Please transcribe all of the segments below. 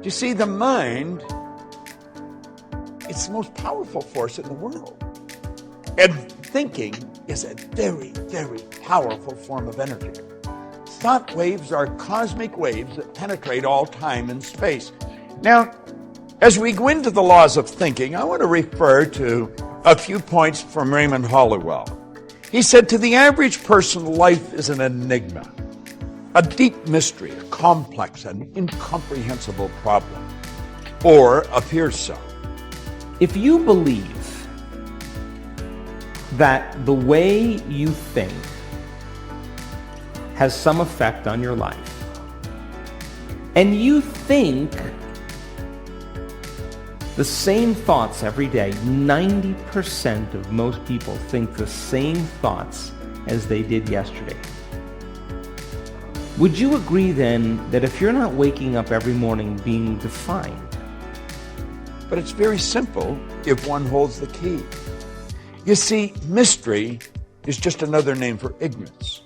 You see, the mind, it's the most powerful force in the world. And thinking is a very, very powerful form of energy. Thought waves are cosmic waves that penetrate all time and space. Now, as we go into the laws of thinking, I want to refer to a few points from Raymond Halliwell. He said, to the average person, life is an enigma, a deep mystery, a complex and incomprehensible problem, or appears so. If you believe that the way you think has some effect on your life, and you think the same thoughts every day, 90% of most people think the same thoughts as they did yesterday. Would you agree then that if you're not waking up every morning being defined? But it's very simple if one holds the key. You see, mystery is just another name for ignorance.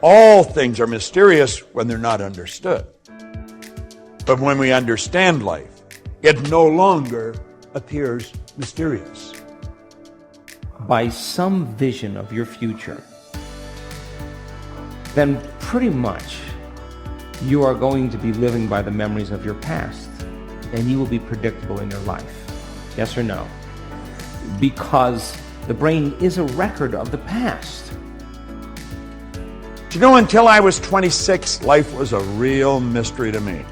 All things are mysterious when they're not understood. But when we understand life, it no longer appears mysterious. By some vision of your future, then pretty much you are going to be living by the memories of your past, and you will be predictable in your life. Yes or no? Because the brain is a record of the past. You know, until I was 26, life was a real mystery to me.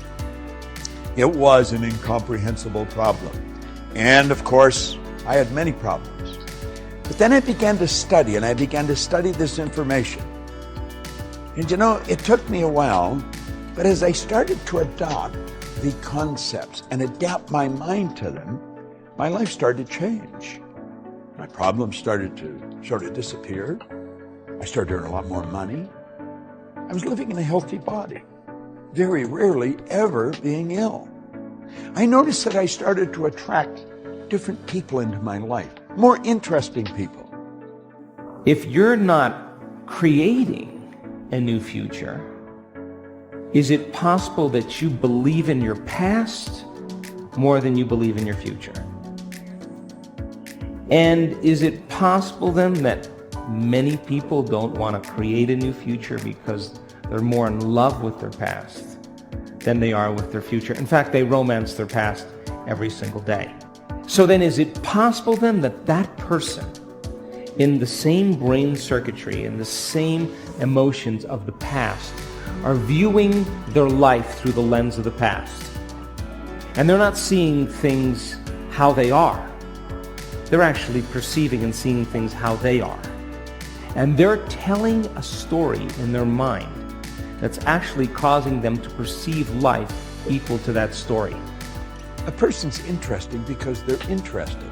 It was an incomprehensible problem. And of course, I had many problems. But then I began to study, and I began to study this information. And you know, it took me a while, but as I started to adopt the concepts and adapt my mind to them, my life started to change. My problems started to sort of disappear. I started to earn a lot more money. I was living in a healthy body, very rarely ever being ill. I noticed that I started to attract different people into my life, more interesting people. If you're not creating a new future, is it possible that you believe in your past more than you believe in your future? And is it possible then that many people don't want to create a new future because they're more in love with their past than they are with their future? In fact, they romance their past every single day. So then is it possible then that that person in the same brain circuitry and the same emotions of the past are viewing their life through the lens of the past? And they're not seeing things how they are. They're actually perceiving and seeing things how they are. And they're telling a story in their mind that's actually causing them to perceive life equal to that story. A person's interesting because they're interested.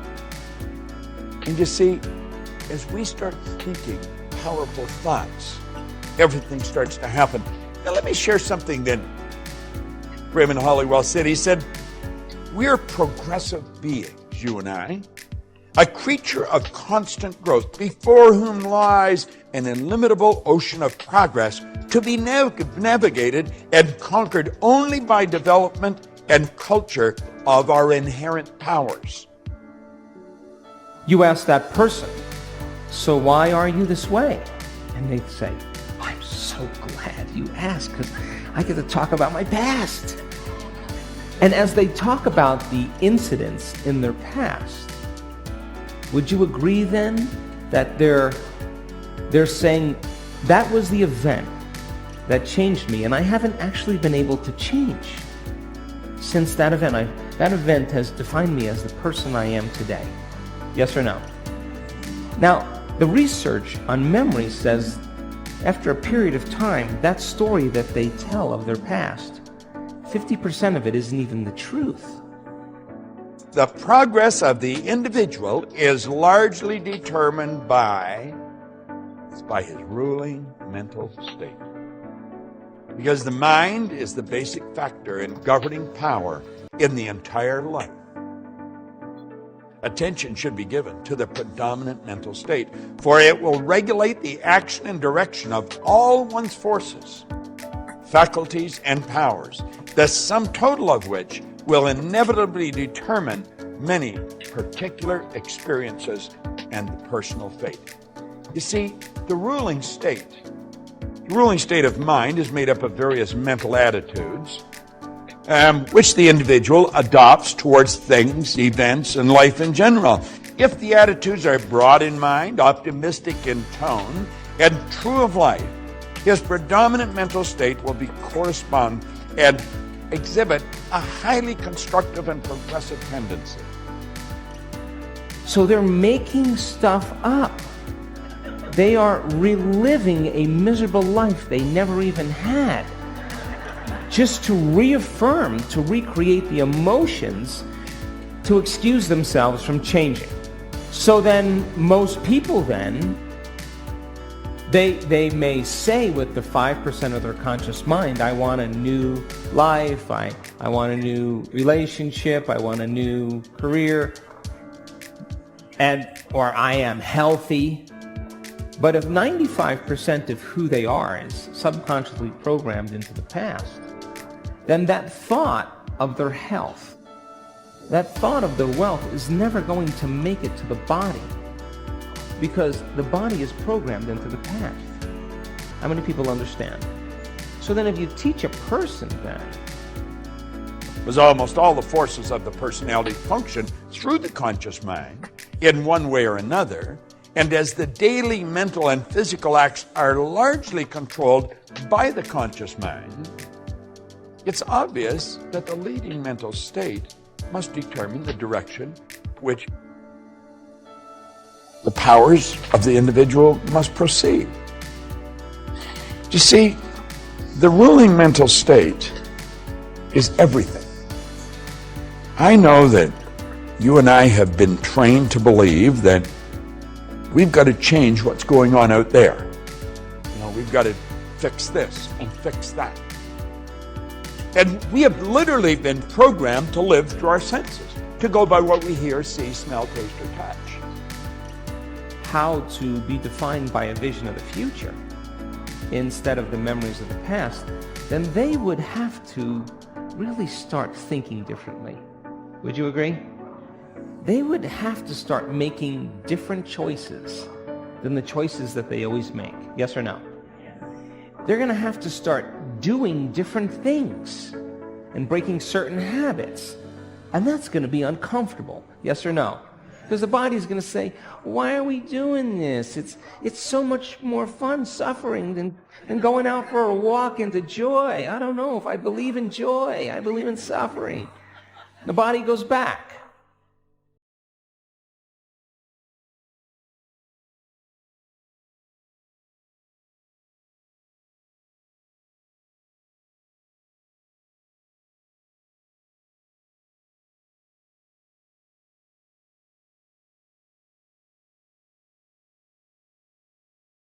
And you see, as we start thinking powerful thoughts, everything starts to happen. Now let me share something that Raymond Halliwell said. He said, we're progressive beings, you and I, a creature of constant growth, before whom lies an illimitable ocean of progress to be navigated and conquered only by development and culture of our inherent powers. You ask that person, so why are you this way? And they say, I'm so glad you asked because I get to talk about my past. And as they talk about the incidents in their past, would you agree then that they're saying that was the event that changed me, and I haven't actually been able to change since that event. That event has defined me as the person I am today. Yes or no? Now, the research on memory says after a period of time, that story that they tell of their past, 50% of it isn't even the truth. The progress of the individual is largely determined by his ruling mental state. Because the mind is the basic factor in governing power in the entire life. Attention should be given to the predominant mental state, for it will regulate the action and direction of all one's forces. faculties, and powers, the sum total of which will inevitably determine many particular experiences and the personal fate. You see, the ruling state of mind is made up of various mental attitudes, which the individual adopts towards things, events, and life in general. If the attitudes are broad in mind, optimistic in tone, and true of life, his predominant mental state will correspond and exhibit a highly constructive and progressive tendency. So they're making stuff up. They are reliving a miserable life they never even had, just to reaffirm, to recreate the emotions, to excuse themselves from changing. So then most people then, they may say with the 5% of their conscious mind, I want a new life, I want a new relationship, I want a new career, or I am healthy. But if 95% of who they are is subconsciously programmed into the past, then that thought of their health, that thought of their wealth is never going to make it to the body, because the body is programmed into the past. How many people understand? So then if you teach a person that, because almost all the forces of the personality function through the conscious mind in one way or another, and as the daily mental and physical acts are largely controlled by the conscious mind, it's obvious that the leading mental state must determine the direction which the powers of the individual must proceed. You see, the ruling mental state is everything. I know that you and I have been trained to believe that we've got to change what's going on out there. We've got to fix this and fix that. And we have literally been programmed to live through our senses, to go by what we hear, see, smell, taste, or touch. how to be defined by a vision of the future instead of the memories of the past, then they would have to really start thinking differently. Would you agree? They would have to start making different choices than the choices that they always make. Yes or no? They're going to have to start doing different things and breaking certain habits. And that's going to be uncomfortable. Yes or no? Because the body's going to say, why are we doing this? It's so much more fun suffering than going out for a walk into joy. I don't know if I believe in joy. I believe in suffering. The body goes back.